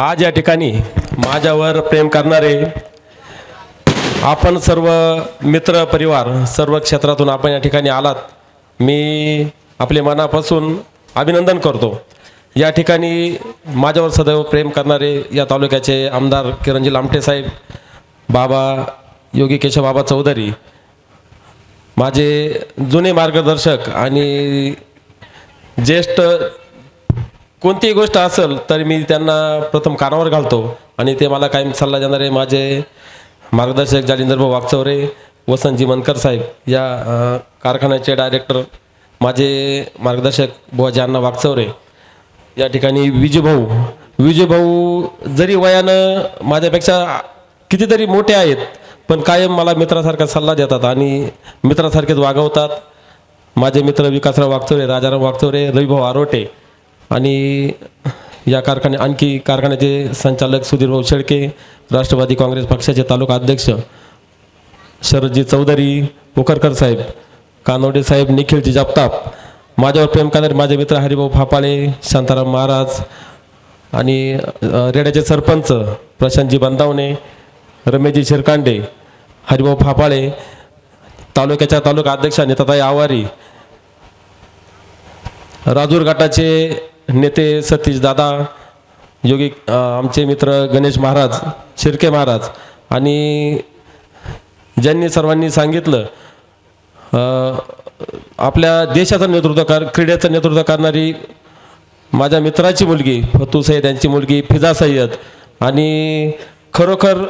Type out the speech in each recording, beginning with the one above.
आज या ठिकाणी माझ्यावर प्रेम करणारे आपण सर्व मित्र परिवार सर्व क्षेत्रातून आपण या ठिकाणी आलात, मी आपले मनापासून अभिनंदन करतो। या ठिकाणी माझ्यावर सदैव प्रेम करणारे या तालुक्याचे आमदार किरणजी लामटे साहेब, बाबा योगी केशव बाबा चौधरी, माझे जुने मार्गदर्शक आणि ज्येष्ठ कोणतीही गोष्ट असेल तर मी त्यांना प्रथम कानावर घालतो आणि ते मला कायम सल्ला देणारे माझे मार्गदर्शक जालिंदरभाऊ वागचौरे, वसंतजी मनकर साहेब, या कारखान्याचे डायरेक्टर माझे मार्गदर्शक बुवाजी अण्णा वागचौरे। या ठिकाणी विजयभाऊ जरी वयानं माझ्यापेक्षा कितीतरी मोठे आहेत, पण कायम मला मित्रासारखा सल्ला देतात आणि मित्रासारखेच वागवतात। माझे मित्र विकासराव वागचौरे, राजाराम वागचौरे, रविभाऊ आरोटे आणि या आणखी कारखान्याचे संचालक सुधीरभाऊ शेळके, राष्ट्रवादी काँग्रेस पक्षाचे तालुका अध्यक्ष शरदजी चौधरी, पोखरकर साहेब, कानोडे साहेब, निखिलजी जगताप, माझ्यावर प्रेम करणारे माझे मित्र हरिभाऊ फापाळे, शांताराम महाराज आणि रेड्याचे सरपंच प्रशांतजी बंदावणे, रमेशजी शिरकांडे, हरिभाऊ फापाळे, तालुक्याच्या तालुका अध्यक्ष नेताताई आवारी, राजूर गटाचे नेते सतीश दादा, योगी आमचे मित्र गणेश महाराज, शिर्के महाराज आणि ज्यांनी सर्वांनी सांगितलं आपल्या देशाचं क्रीडेचं नेतृत्व करणारी माझ्या मित्राची मुलगी फतू सय्यद यांची मुलगी फिजा सय्यद आणि खरोखर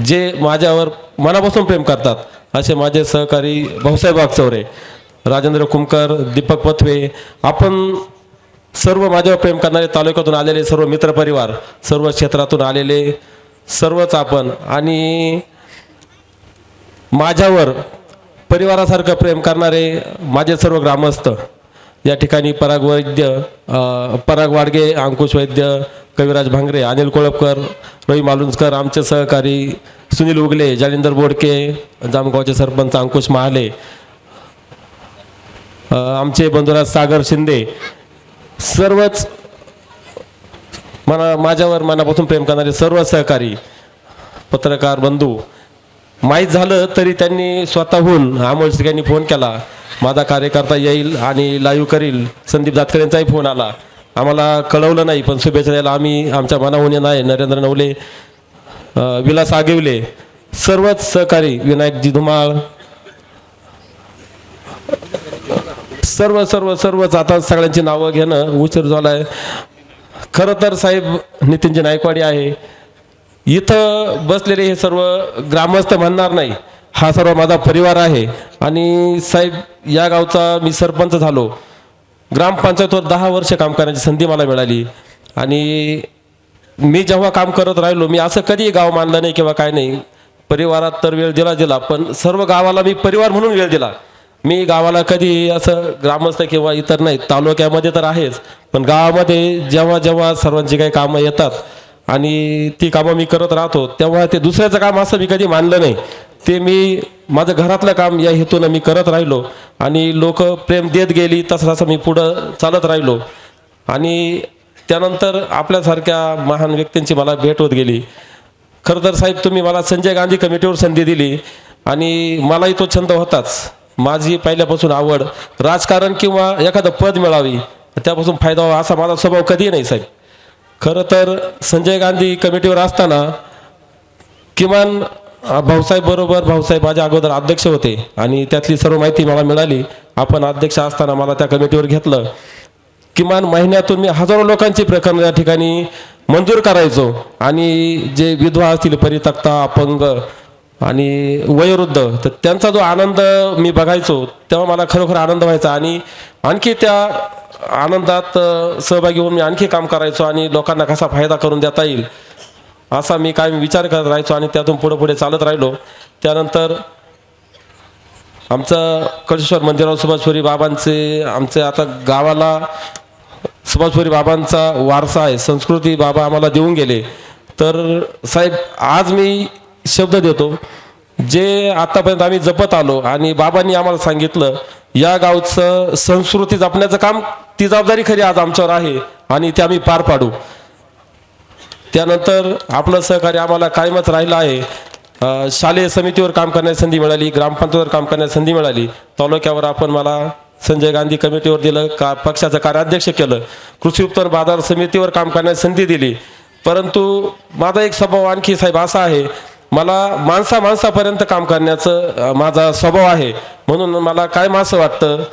जे माझ्यावर मनापासून प्रेम करतात असे माझे सहकारी भाऊसाहेब वागचौरे, राजेंद्र कुमकर, दीपक पथवे, आपण सर्व माझ्यावर प्रेम करणारे तालुक्यातून आलेले सर्व मित्रपरिवार, सर्व क्षेत्रातून आलेले सर्वच आपण आणि माझ्यावर परिवारासारखं प्रेम करणारे माझे सर्व ग्रामस्थ या ठिकाणी पराग वाडगे, अंकुश वैद्य, कविराज भांगरे, अनिल कोळपकर, रवी मालुंजकर, आमचे सहकारी सुनील उगले, जालिंदर बोडके, जामगावचे सरपंच अंकुश महाले, आमचे बंधुराज सागर शिंदे, सर्वच माझ्यावर मनापासून प्रेम करणारे सर्व सहकारी पत्रकार बंधू, माहीत झालं तरी त्यांनी स्वतःहून अमोल यांनी फोन केला, माझा कार्यकर्ता येईल आणि लाईव्ह करील, संदीप जातकर यांचाही फोन आला, आम्हाला कळवलं नाही पण शुभेच्छा द्यायला आम्ही आमच्या मनाहून नाही, नरेंद्र नवले, विलास आगिवले, सर्वच सहकारी, विनायकजी धुमाळ, सर्वच आता सगळ्यांची नावं घेणं उशीर झाला आहे। खरं तर साहेब नितीनजी नायकवाडी आहे, इथं बसलेले हे सर्व ग्रामस्थ म्हणणार नाही, हा सर्व माझा परिवार आहे आणि साहेब या गावचा मी सरपंच झालो, ग्रामपंचायतवर 10 वर्ष काम करण्याची संधी मला मिळाली आणि मी जेव्हा काम करत राहिलो मी असं कधी गाव मानलं नाही किंवा काय नाही, परिवारात तर वेळ दिला पण सर्व गावाला मी परिवार म्हणून वेळ दिला। मी गावाला कधी असं ग्रामस्थ किंवा इतर नाही, तालुक्यामध्ये तर आहेच पण गावामध्ये जेव्हा सर्वांची काही कामं येतात आणि ती कामं मी करत राहतो तेव्हा ते दुसऱ्याचं काम असं मी कधी मानलं नाही, ते मी माझं घरातलं काम या हेतून मी करत राहिलो आणि लोक प्रेम देत गेली तसं मी पुढं चालत राहिलो आणि त्यानंतर आपल्यासारख्या महान व्यक्तींची मला भेट होत गेली। खरं तर साहेब तुम्ही मला संजय गांधी कमिटीवर संधी दिली आणि मलाही तो छंद होताच, माझी पहिल्यापासून आवड राजकारण किंवा एखादं पद मिळावी त्यापासून फायदा व्हावा असा माझा स्वभाव कधी नाही साहेब। खरं तर संजय गांधी कमिटीवर असताना किमान भाऊसाहेब माझ्या अगोदर अध्यक्ष होते आणि त्यातली सर्व माहिती मला मिळाली, आपण अध्यक्ष असताना मला त्या कमिटीवर घेतलं, किमान महिन्यातून मी हजारो लोकांची प्रकरणं या ठिकाणी मंजूर करायचो आणि जे विधवा असतील, परित्यक्ता, अपंग आणि वयोवृद्ध, तर त्यांचा जो आनंद मी बघायचो तेव्हा मला खरोखर आनंद व्हायचा आणि आणखी त्या आनंदात सहभागी होऊन मी आणखी काम करायचो आणि लोकांना कसा फायदा करून देता येईल असा मी काय विचार करत राहायचो आणि त्यातून पुढे चालत राहिलो। त्यानंतर आमचं कळशेश्वर मंदिरावर सुभाषपुरी बाबांचे, आमचे आता गावाला सुभाषपुरी बाबांचा वारसा आहे, संस्कृती बाबा आम्हाला देऊन गेले, तर साहेब आज मी शब्द देतो जे आतापर्यंत आम्ही जपत आलो आणि बाबांनी आम्हाला सांगितलं या गावचं संस्कृती जपण्याचं काम, ती जबाबदारी खरी आज आमच्यावर आहे आणि ते आम्ही पार पाडू। त्यानंतर आपलं सहकार्य आम्हाला कायमच राहिलं आहे. शालेय समितीवर काम करण्याची संधी मिळाली, ग्रामपंचायतीवर काम करण्याची संधी मिळाली, तालुक्यावर आपण मला संजय गांधी कमिटीवर दिलं, का पक्षाचं कार्याध्यक्ष केलं, कृषी उत्पन्न बाजार समितीवर काम करण्याची संधी दिली. परंतु माझा एक स्वभाव आणखी साहेब असा आहे, मला माणसापर्यंत काम करण्याचं माझा स्वभाव आहे. म्हणून मला काय असं वाटतं,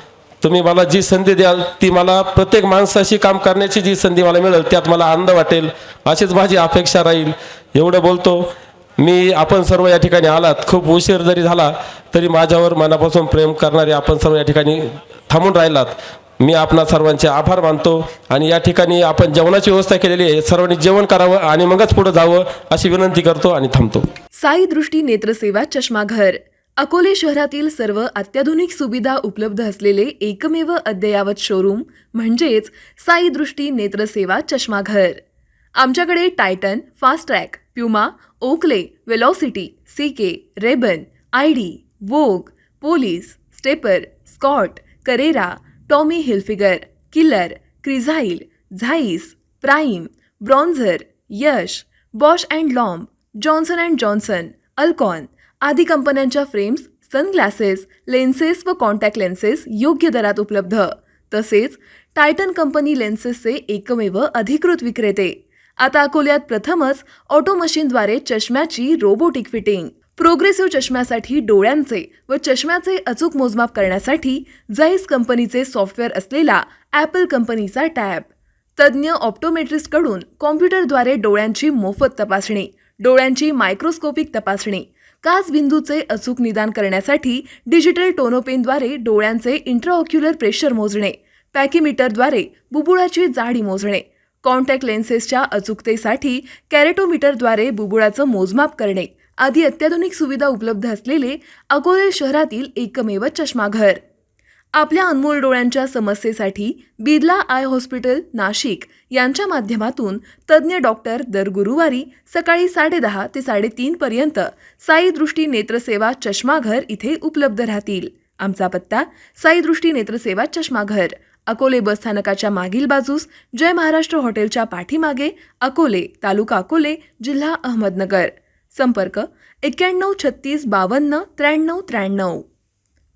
तुम्ही मला जी संधी द्याल ती मला प्रत्येक माणसाशी काम करण्याची जी संधी मला मिळेल त्यात मला आनंद वाटेल, अशीच माझी अपेक्षा राहील. एवढं बोलतो मी. आपण सर्व या ठिकाणी आलात, खूप उशीर जरी झाला तरी माझ्यावर मनापासून प्रेम करणारे आपण सर्व या ठिकाणी थांबून राहिलात. मी आपणा सर्वांचे आभार मानतो. आणि या ठिकाणी आपण जेवणाची व्यवस्था केलेली आहे, सर्वांनी जेवण करावं आणि मगच पुढे जावं अशी विनंती करतो आणि थांबतो. साई दृष्टी नेत्रसेवा चष्माघर अकोले शहरातील सर्व अत्याधुनिक सुविधा उपलब्ध असलेले एकमेव अद्ययावत शोरूम म्हणजेच साई दृष्टी नेत्रसेवा चष्माघर. आमच्याकडे Titan, fast track, Puma, Oakley, Velocity, CK, Rayban, ID, Vogue, Police, Stepper, Scott, Carrera, Tommy Hilfiger, Killer, Crizal, Zeiss, Prime, Bronzer, Yash, Bausch and Lomb, Johnson and Johnson, Alcon आदी कंपन्यांच्या फ्रेम्स, सनग्लासेस, लेन्सेस व contact lenses योग्य दरात उपलब्ध. तसेच Titan company लेन्सेसचे एकमेव अधिकृत विक्रेते. आता अकोल्यात प्रथमच ऑटो मशीनद्वारे चष्म्याची रोबोटिक फिटिंग. प्रोग्रेसिव्ह चष्म्यासाठी डोळ्यांचे व चष्म्याचे अचूक मोजमाप करण्यासाठी जाईस कंपनीचे सॉफ्टवेअर असलेला ॲपल कंपनीचा टॅब. तज्ज्ञ ऑप्टोमेट्रिस्टकडून कॉम्प्युटरद्वारे डोळ्यांची मोफत तपासणी, डोळ्यांची मायक्रोस्कोपिक तपासणी, काच बिंदूचे अचूक निदान करण्यासाठी डिजिटल टोनोपेनद्वारे डोळ्यांचे इंट्राऑक्युलर प्रेशर मोजणे, पॅकीमीटरद्वारे बुबुळाची जाडी मोजणे, कॉन्टॅक्ट लेन्सेसच्या अचूकतेसाठी कॅरेटोमीटरद्वारे बुबुळाचं मोजमाप करणे आदी अत्याधुनिक सुविधा उपलब्ध असलेले अकोले शहरातील एकमेव चष्माघर. आपल्या अनमोल डोळ्यांच्या समस्येसाठी बिर्ला आय हॉस्पिटल नाशिक यांच्या माध्यमातून तज्ज्ञ डॉक्टर दर गुरुवारी सकाळी 10:30 ते 3:30 पर्यंत साई दृष्टी नेत्रसेवा चष्माघर इथे उपलब्ध राहतील. आमचा पत्ता साई दृष्टी नेत्रसेवा चष्माघर, अकोले बसस्थानकाच्या मागील बाजूस, जय महाराष्ट्र हॉटेलच्या पाठीमागे, अकोले, तालुका अकोले, जिल्हा अहमदनगर. संपर्क 91 36 52 93 93.